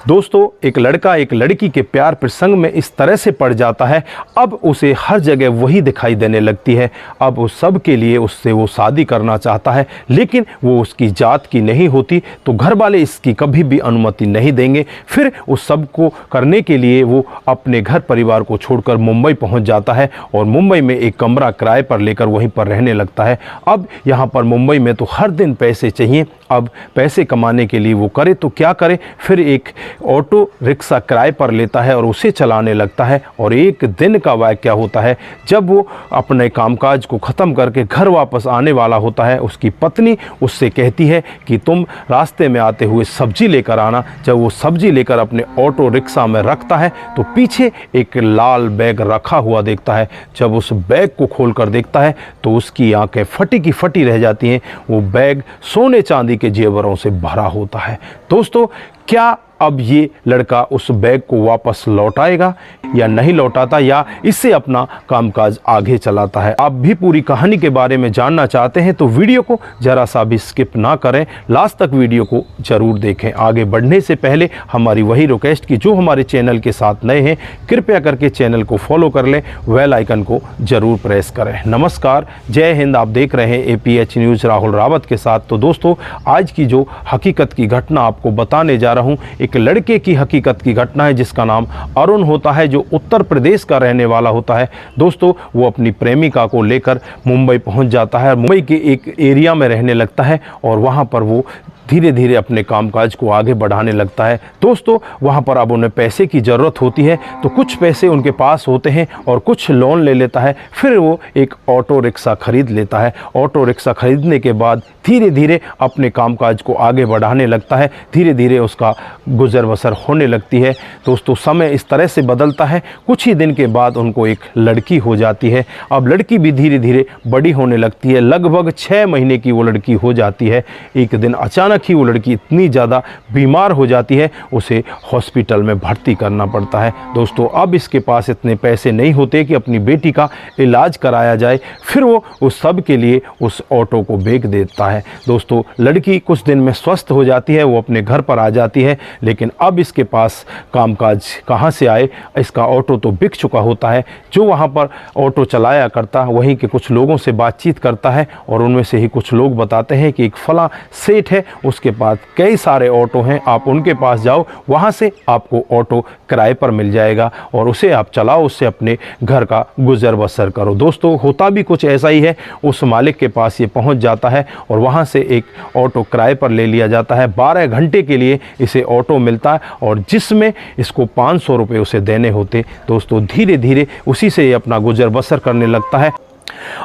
दोस्तों, एक लड़का एक लड़की के प्यार प्रसंग में इस तरह से पड़ जाता है, अब उसे हर जगह वही दिखाई देने लगती है। अब उस सब के लिए उससे वो शादी करना चाहता है, लेकिन वो उसकी जात की नहीं होती, तो घर वाले इसकी कभी भी अनुमति नहीं देंगे। फिर उस सब को करने के लिए वो अपने घर परिवार को छोड़कर मुंबई पहुंच जाता है और मुंबई में एक कमरा किराए पर लेकर वहीं पर रहने लगता है। अब यहाँ पर मुंबई में तो हर दिन पैसे चाहिए। अब पैसे कमाने के लिए वो करे तो क्या करे, फिर एक ऑटो रिक्शा किराए पर लेता है और उसे चलाने लगता है। और एक दिन का वाक़या होता है, जब वो अपने कामकाज को ख़त्म करके घर वापस आने वाला होता है, उसकी पत्नी उससे कहती है कि तुम रास्ते में आते हुए सब्जी लेकर आना। जब वो सब्जी लेकर अपने ऑटो रिक्शा में रखता है तो पीछे एक लाल बैग रखा हुआ देखता है। जब उस बैग को खोल कर देखता है तो उसकी आंखें फटी की फटी रह जाती हैं। वो बैग सोने चांदी के जेवरों से भरा होता है। दोस्तों, क्या अब ये लड़का उस बैग को वापस लौटाएगा या नहीं लौटाता, या इससे अपना कामकाज आगे चलाता है? आप भी पूरी कहानी के बारे में जानना चाहते हैं तो वीडियो को जरा सा भी स्किप ना करें, लास्ट तक वीडियो को जरूर देखें। आगे बढ़ने से पहले हमारी वही रिक्वेस्ट कि जो हमारे चैनल के साथ नए हैं, कृपया करके चैनल को फॉलो कर लें, बेल आइकन को जरूर प्रेस करें। नमस्कार, जय हिंद। आप देख रहे हैं APH न्यूज़ राहुल रावत के साथ। तो दोस्तों, आज की जो हकीकत की घटना आपको बताने जा रहा हूँ, एक लड़के की हकीकत की घटना है जिसका नाम अरुण होता है, जो उत्तर प्रदेश का रहने वाला होता है। दोस्तों, वो अपनी प्रेमिका को लेकर मुंबई पहुंच जाता है। मुंबई के एक एरिया में रहने लगता है और वहां पर वो धीरे धीरे अपने कामकाज को आगे बढ़ाने लगता है। दोस्तों, वहाँ पर अब उन्हें पैसे की ज़रूरत होती है, तो कुछ पैसे उनके पास होते हैं और कुछ लोन ले लेता है। फिर वो एक ऑटो रिक्शा खरीद लेता है। ऑटो रिक्शा खरीदने के बाद धीरे धीरे अपने कामकाज को आगे बढ़ाने लगता है। धीरे धीरे उसका गुजर बसर होने लगती है। दोस्तों, समय इस तरह से बदलता है, कुछ ही दिन के बाद उनको एक लड़की हो जाती है। अब लड़की भी धीरे धीरे बड़ी होने लगती है। लगभग 6 महीने की वो लड़की हो जाती है। एक दिन अचानक ही वो लड़की इतनी ज़्यादा बीमार हो जाती है, उसे हॉस्पिटल में भर्ती करना पड़ता है। दोस्तों, अब इसके पास इतने पैसे नहीं होते कि अपनी बेटी का इलाज कराया जाए। फिर वो उस सब के लिए उस ऑटो को बेच देता है। दोस्तों, लड़की कुछ दिन में स्वस्थ हो जाती है, वो अपने घर पर आ जाती है, लेकिन अब इसके पास कामकाज कहाँ से आए? इसका ऑटो तो बिक चुका होता है। जो वहाँ पर ऑटो चलाया करता वहीं के कुछ लोगों से बातचीत करता है और उनमें से ही कुछ लोग बताते हैं कि एक फला सेठ है, उसके पास कई सारे ऑटो हैं, आप उनके पास जाओ, वहाँ से आपको ऑटो किराए पर मिल जाएगा और उसे आप चलाओ, उससे अपने घर का गुजर बसर करो। दोस्तों, होता भी कुछ ऐसा ही है। उस मालिक के पास ये पहुँच जाता है और वहाँ से एक ऑटो किराए पर ले लिया जाता है। 12 घंटे के लिए इसे ऑटो मिलता है और जिसमें इसको 500 रुपये उसे देने होते। दोस्तों, धीरे धीरे उसी से ये अपना गुजर बसर करने लगता है।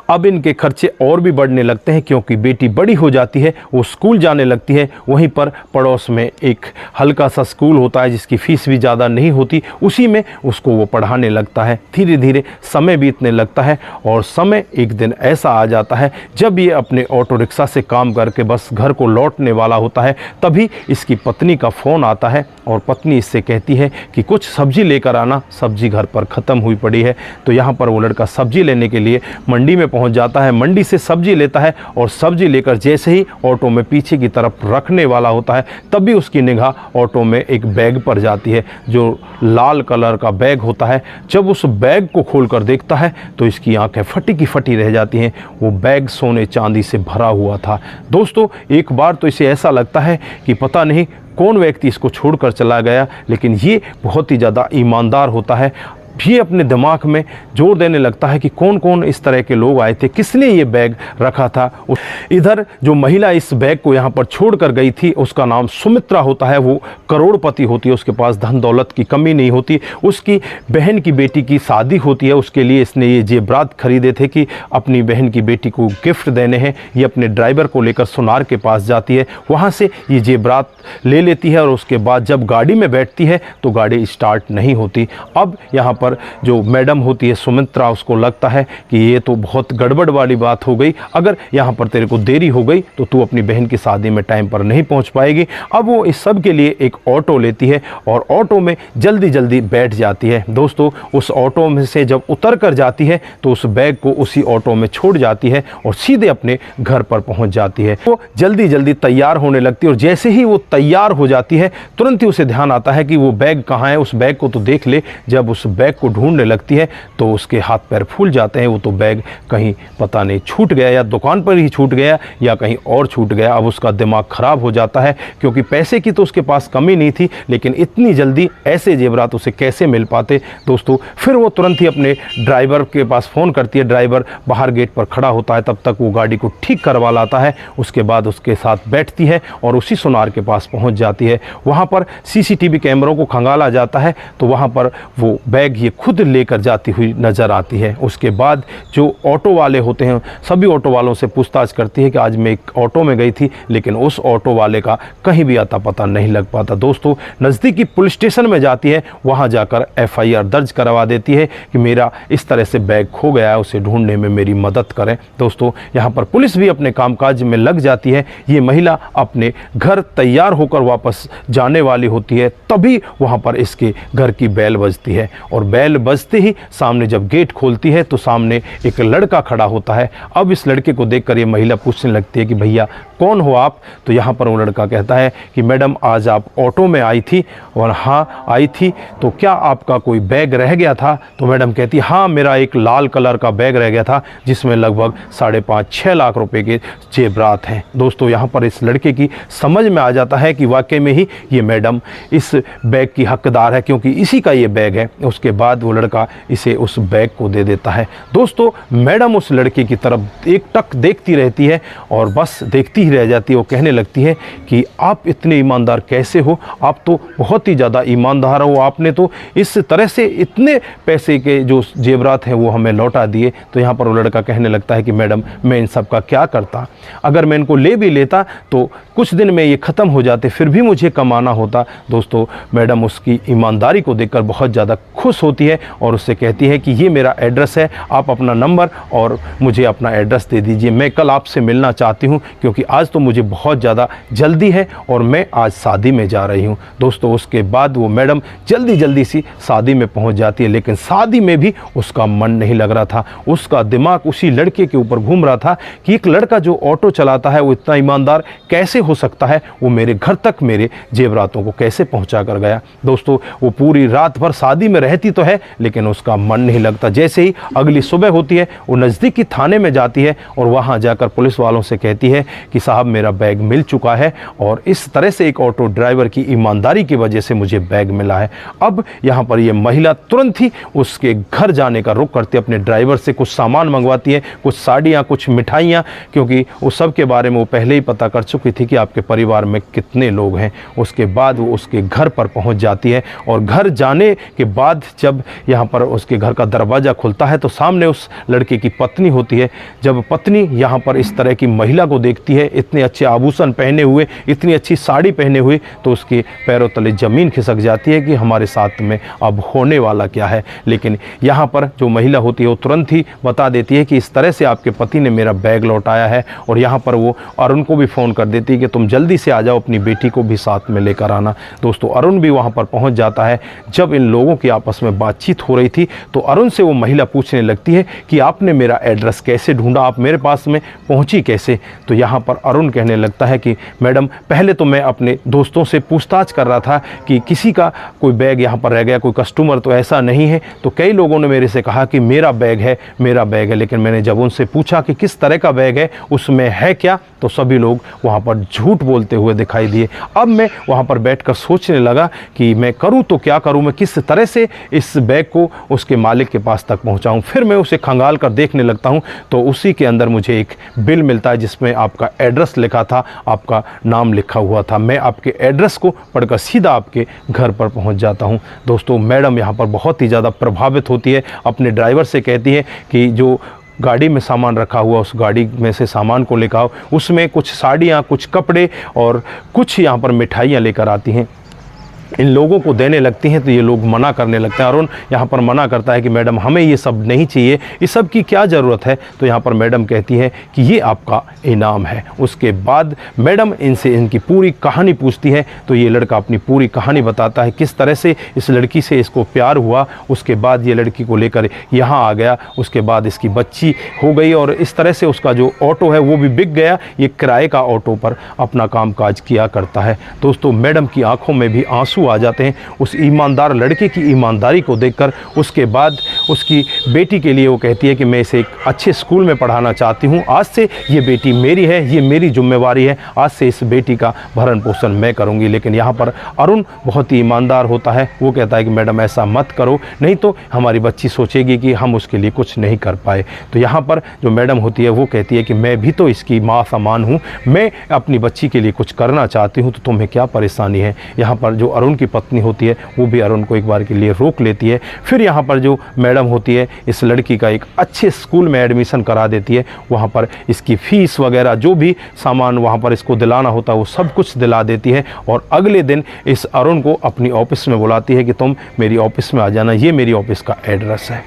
अब इनके खर्चे और भी बढ़ने लगते हैं क्योंकि बेटी बड़ी हो जाती है, वो स्कूल जाने लगती है। वहीं पर पड़ोस में एक हल्का सा स्कूल होता है जिसकी फ़ीस भी ज़्यादा नहीं होती, उसी में उसको वो पढ़ाने लगता है। धीरे धीरे समय बीतने लगता है और समय एक दिन ऐसा आ जाता है जब ये अपने ऑटो रिक्शा से काम करके बस घर को लौटने वाला होता है। तभी इसकी पत्नी का फ़ोन आता है और पत्नी इससे कहती है कि कुछ सब्ज़ी लेकर आना, सब्ज़ी घर पर ख़त्म हुई पड़ी है। तो यहाँ पर वो लड़का सब्ज़ी लेने के लिए मंडी में पहुंच जाता है। मंडी से सब्जी लेता है और सब्जी लेकर जैसे ही ऑटो में पीछे की तरफ रखने वाला होता है, तभी उसकी निगाह ऑटो में एक बैग पर जाती है, जो लाल कलर का बैग होता है। जब उस बैग को खोलकर देखता है तो इसकी आंखें फटी की फटी रह जाती हैं। वो बैग सोने चांदी से भरा हुआ था। दोस्तों, एक बार तो इसे ऐसा लगता है कि पता नहीं कौन व्यक्ति इसको छोड़कर चला गया, लेकिन ये बहुत ही ज़्यादा ईमानदार होता है। भी अपने दिमाग में जोर देने लगता है कि कौन कौन इस तरह के लोग आए थे, किसने ये बैग रखा था। इधर जो महिला इस बैग को यहाँ पर छोड़ कर गई थी, उसका नाम सुमित्रा होता है। वो करोड़पति होती है, उसके पास धन दौलत की कमी नहीं होती। उसकी बहन की बेटी की शादी होती है, उसके लिए इसने ये जेवरात खरीदे थे कि अपनी बहन की बेटी को गिफ्ट देने हैं। ये अपने ड्राइवर को लेकर सोनार के पास जाती है, वहाँ से ये जेवरात ले लेती है और उसके बाद जब गाड़ी में बैठती है तो गाड़ी स्टार्ट नहीं होती। अब यहाँ पर जो मैडम होती है सुमित्रा, उसको लगता है कि ये तो बहुत गड़बड़ वाली बात हो गई, अगर यहाँ पर तेरे को देरी हो गई तो तू अपनी बहन की शादी में टाइम पर नहीं पहुँच पाएगी। अब वो इस सब के लिए एक ऑटो लेती है और ऑटो में जल्दी जल्दी बैठ जाती है। दोस्तों उस ऑटो में से जब उतर कर जाती है तो उस बैग को उसी ऑटो में छोड़ जाती है और सीधे अपने घर पर पहुंच जाती है। वो जल्दी जल्दी तैयार होने लगती है और जैसे ही वो तैयार हो जाती है तुरंत ही उसे ध्यान आता है कि वो बैग कहाँ है, उस बैग को तो देख ले। जब उस बैग को ढूंढने लगती है तो उसके हाथ पैर फूल जाते हैं। वो तो बैग कहीं पता नहीं छूट गया या दुकान पर ही छूट गया या कहीं और छूट गया। अब उसका दिमाग खराब हो जाता है क्योंकि पैसे की तो उसके पास कमी नहीं थी, लेकिन इतनी जल्दी ऐसे जेवरात उसे कैसे मिल पाते। दोस्तों फिर वो तुरंत ही अपने ड्राइवर के पास फ़ोन करती है। ड्राइवर बाहर गेट पर खड़ा होता है, तब तक वो गाड़ी को ठीक करवा लाता है। उसके बाद उसके साथ बैठती है और उसी सुनार के पास पहुंच जाती है। वहां पर सीसीटीवी कैमरों को खंगाला जाता है तो वहां पर वो बैग ये खुद लेकर जाती हुई नज़र आती है। उसके बाद जो ऑटो वाले होते हैं सभी ऑटो वालों से पूछताछ करती है कि आज मैं एक ऑटो में गई थी, लेकिन उस ऑटो वाले का कहीं भी आता पता नहीं लग पाता। दोस्तों नज़दीकी पुलिस स्टेशन में जाती है, वहाँ जाकर FIR दर्ज करवा देती है कि मेरा इस तरह से बैग खो गया है, उसे ढूंढने में मेरी मदद करें। दोस्तों यहाँ पर पुलिस भी अपने कामकाज में लग जाती है। ये महिला अपने घर तैयार होकर वापस जाने वाली होती है, तभी वहाँ पर इसके घर की बेल बजती है और बेल बजते ही सामने जब गेट खोलती है तो सामने एक लड़का खड़ा होता है। अब इस लड़के को देखकर ये महिला पूछने लगती है कि भैया कौन हो आप? तो यहाँ पर वो लड़का कहता है कि मैडम आज आप ऑटो में आई थी। और हाँ आई थी, तो क्या आपका कोई बैग रह गया था? तो मैडम कहती हाँ मेरा एक लाल कलर का बैग रह गया था जिसमें लगभग 5.5-6 लाख रुपए के जेवरात हैं। दोस्तों यहाँ पर इस लड़के की समझ में आ जाता है कि वाकई में ही ये मैडम इस बैग की हकदार है क्योंकि इसी का ये बैग है। उसके बाद वो लड़का इसे उस बैग को दे देता है। दोस्तों मैडम उस लड़के की तरफ एक टक देखती रहती है और बस देखती ही रह जाती है। वो कहने लगती है कि आप इतने ईमानदार कैसे हो? आप तो बहुत ही ज़्यादा ईमानदार हो, आपने तो इस तरह से इतने पैसे के जो जेवरात हैं वो हमें लौटा दिए। तो यहाँ पर वो लड़का कहने लगता है कि मैडम मैं इन सब का क्या करता, अगर मैं इनको ले भी लेता तो कुछ दिन में ये ख़त्म हो जाते, फिर भी मुझे कमाना होता। दोस्तों मैडम उसकी ईमानदारी को देखकर बहुत ज़्यादा खुश होती है और उससे कहती है कि ये मेरा एड्रेस है, आप अपना नंबर और मुझे अपना एड्रेस दे दीजिए, मैं कल आपसे मिलना चाहती हूँ क्योंकि आज तो मुझे बहुत ज़्यादा जल्दी है और मैं आज शादी में जा रही हूँ। दोस्तों उसके बाद वो मैडम जल्दी जल्दी सी शादी में पहुँच जाती है, लेकिन शादी में भी उसका मन नहीं लग रहा था। उसका दिमाग उसी लड़के के ऊपर घूम रहा था कि एक लड़का जो ऑटो चलाता है वो इतना ईमानदार कैसे हो सकता है, वो मेरे घर तक मेरे जेवरातों को कैसे पहुंचा कर गया। दोस्तों वो पूरी रात भर शादी में रहती तो है लेकिन उसका मन नहीं लगता। जैसे ही अगली सुबह होती है वो नज़दीकी थाने में जाती है और वहां जाकर पुलिस वालों से कहती है कि साहब मेरा बैग मिल चुका है और इस तरह से एक ऑटो ड्राइवर की ईमानदारी की वजह से मुझे बैग मिला है। अब यहाँ पर ये महिला तुरंत ही उसके घर जाने का रुख करती है, अपने ड्राइवर से कुछ सामान मंगवाती है, कुछ साड़ियाँ, कुछ मिठाइयाँ, क्योंकि उस सब के बारे में वो पहले ही पता कर चुकी थी कि आपके परिवार में कितने लोग हैं। उसके बाद वो उसके घर पर पहुंच जाती है और घर जाने के बाद जब यहाँ पर उसके घर का दरवाज़ा खुलता है तो सामने उस लड़के की पत्नी होती है। जब पत्नी यहाँ पर इस तरह की महिला को देखती है, इतने अच्छे आभूषण पहने हुए, इतनी अच्छी साड़ी पहने हुए, तो उसके पैरों तले ज़मीन खिसक जाती है कि हमारे साथ में अब होने वाला क्या है। लेकिन यहाँ पर जो महिला होती है वो तुरंत ही बता देती है कि इस तरह से आपके पति ने मेरा बैग लौटाया है और यहाँ पर वो अरुण को भी फ़ोन कर देती है कि तुम जल्दी से आ जाओ, अपनी बेटी को भी साथ में लेकर आना। दोस्तों अरुण भी वहाँ पर पहुँच जाता है। जब इन लोगों की आपस में बातचीत हो रही थी तो अरुण से वो महिला पूछने लगती है कि आपने मेरा एड्रेस कैसे ढूंढा, आप मेरे पास में पहुँची कैसे? तो यहाँ पर अरुण कहने लगता है कि मैडम पहले तो मैं अपने दोस्तों से पूछताछ कर रहा था कि किसी का कोई बैग यहाँ पर रह गया, कोई कस्टमर तो ऐसा नहीं है। तो कई लोगों ने मेरे से कहा कि मेरा बैग है, मेरा बैग है, लेकिन मैंने जब उनसे पूछा कि किस तरह का बैग है, उसमें है क्या, तो सभी लोग वहाँ पर झूठ बोलते हुए दिखाई दिए। अब मैं वहाँ पर बैठकर सोचने लगा कि मैं करूँ तो क्या करूँ, मैं किस तरह से इस बैग को उसके मालिक के पास तक पहुँचाऊँ। फिर मैं उसे खंगाल कर देखने लगता हूँ तो उसी के अंदर मुझे एक बिल मिलता है जिसमें आपका एड्रेस लिखा था, आपका नाम लिखा हुआ था। मैं आपके एड्रेस को पढ़कर सीधा आपके घर पर पहुँच जाता हूँ। दोस्तों मैडम यहाँ पर बहुत ही ज़्यादा प्रभावित होती है, अपने ड्राइवर से कहती है कि जो गाड़ी में सामान रखा हुआ उस गाड़ी में से सामान को लेकर आओ। उसमें कुछ साड़ियाँ, कुछ कपड़े और कुछ यहाँ पर मिठाइयाँ लेकर आती हैं। इन लोगों को देने लगती हैं तो ये लोग मना करने लगते हैं। अरुण यहाँ पर मना करता है कि मैडम हमें ये सब नहीं चाहिए, इस सब की क्या ज़रूरत है। तो यहाँ पर मैडम कहती है कि ये आपका इनाम है। उसके बाद मैडम इनसे इनकी पूरी कहानी पूछती है तो ये लड़का अपनी पूरी कहानी बताता है, किस तरह से इस लड़की से इसको प्यार हुआ, उसके बाद ये लड़की को लेकर यहाँ आ गया, उसके बाद इसकी बच्ची हो गई और इस तरह से उसका जो ऑटो है वो भी बिक गया। ये किराए का ऑटो पर अपना काम काज किया करता है। दोस्तों मैडम की आंखों में भी आंसू आ जाते हैं उस ईमानदार लड़के की ईमानदारी को देखकर। उसके बाद उसकी बेटी के लिए वो कहती है कि मैं इसे एक अच्छे स्कूल में पढ़ाना चाहती हूँ, आज से ये बेटी मेरी है, ये मेरी जिम्मेवारी है, आज से इस बेटी का भरण पोषण मैं करूँगी। लेकिन यहाँ पर अरुण बहुत ही ईमानदार होता है, वो कहता है कि मैडम ऐसा मत करो, नहीं तो हमारी बच्ची सोचेगी कि हम उसके लिए कुछ नहीं कर पाए। तो यहाँ पर जो मैडम होती है वो कहती है कि मैं भी तो इसकी माँ समान हूँ, मैं अपनी बच्ची के लिए कुछ करना चाहती हूँ, तो तुम्हें क्या परेशानी है। यहाँ पर जो अरुण की पत्नी होती है वो भी अरुण को एक बार के लिए रोक लेती है। फिर यहाँ पर जो मैडम होती है इस लड़की का एक अच्छे स्कूल में एडमिशन करा देती है, वहाँ पर इसकी फ़ीस वगैरह जो भी सामान वहाँ पर इसको दिलाना होता है वो सब कुछ दिला देती है। और अगले दिन इस अरुण को अपनी ऑफिस में बुलाती है कि तुम मेरी ऑफिस में आ जाना, ये मेरी ऑफिस का एड्रेस है।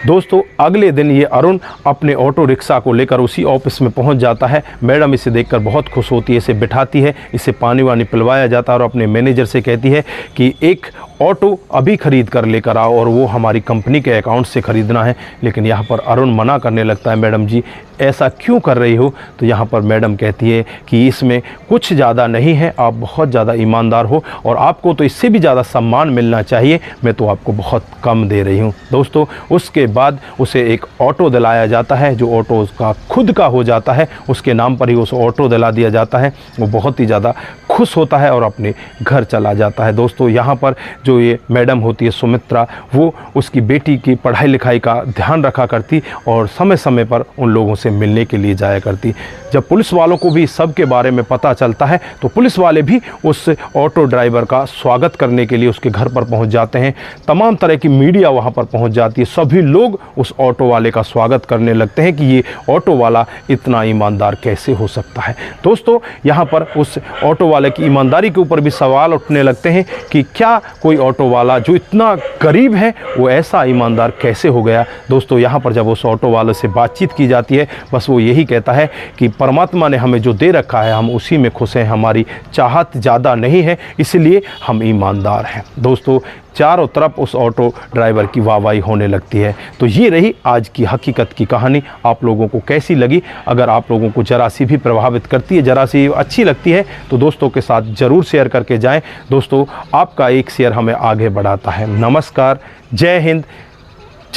दोस्तों अगले दिन ये अरुण अपने ऑटो रिक्शा को लेकर उसी ऑफिस में पहुंच जाता है। मैडम इसे देखकर बहुत खुश होती है, इसे बिठाती है, इसे पानी वानी पिलवाया जाता है और अपने मैनेजर से कहती है कि एक ऑटो अभी ख़रीद कर लेकर आओ और वो हमारी कंपनी के अकाउंट से ख़रीदना है। लेकिन यहाँ पर अरुण मना करने लगता है, मैडम जी ऐसा क्यों कर रही हो। तो यहाँ पर मैडम कहती है कि इसमें कुछ ज़्यादा नहीं है, आप बहुत ज़्यादा ईमानदार हो और आपको तो इससे भी ज़्यादा सम्मान मिलना चाहिए, मैं तो आपको बहुत कम दे रही हूँ। दोस्तों उसके बाद उसे एक ऑटो दिलाया जाता है, जो ऑटो उसका खुद का हो जाता है, उसके नाम पर ही उस ऑटो दिला दिया जाता है। वो बहुत ही ज़्यादा खुश होता है और अपने घर चला जाता है। दोस्तों यहाँ पर जो ये मैडम होती है सुमित्रा, वो उसकी बेटी की पढ़ाई लिखाई का ध्यान रखा करती और समय समय पर उन लोगों से मिलने के लिए जाया करती। जब पुलिस वालों को भी सब के बारे में पता चलता है तो पुलिस वाले भी उस ऑटो ड्राइवर का स्वागत करने के लिए उसके घर पर पहुंच जाते हैं। तमाम तरह की मीडिया वहां पर पहुंच जाती है, सभी लोग उस ऑटो वाले का स्वागत करने लगते हैं कि ये ऑटो वाला इतना ईमानदार कैसे हो सकता है। दोस्तों यहाँ पर उस ऑटो वाले की ईमानदारी के ऊपर भी सवाल उठने लगते हैं कि क्या कोई ऑटो वाला जो इतना गरीब है वो ऐसा ईमानदार कैसे हो गया। दोस्तों यहाँ पर जब उस ऑटो वाले से बातचीत की जाती है, बस वो यही कहता है कि परमात्मा ने हमें जो दे रखा है हम उसी में खुश हैं, हमारी चाहत ज़्यादा नहीं है, इसलिए हम ईमानदार हैं। दोस्तों चारों तरफ उस ऑटो ड्राइवर की वाहवाही होने लगती है। तो ये रही आज की हकीकत की कहानी। आप लोगों को कैसी लगी? अगर आप लोगों को ज़रा सी भी प्रभावित करती है, ज़रा सी अच्छी लगती है तो दोस्तों के साथ ज़रूर शेयर करके जाएं। दोस्तों आपका एक शेयर हमें आगे बढ़ाता है। नमस्कार, जय हिंद,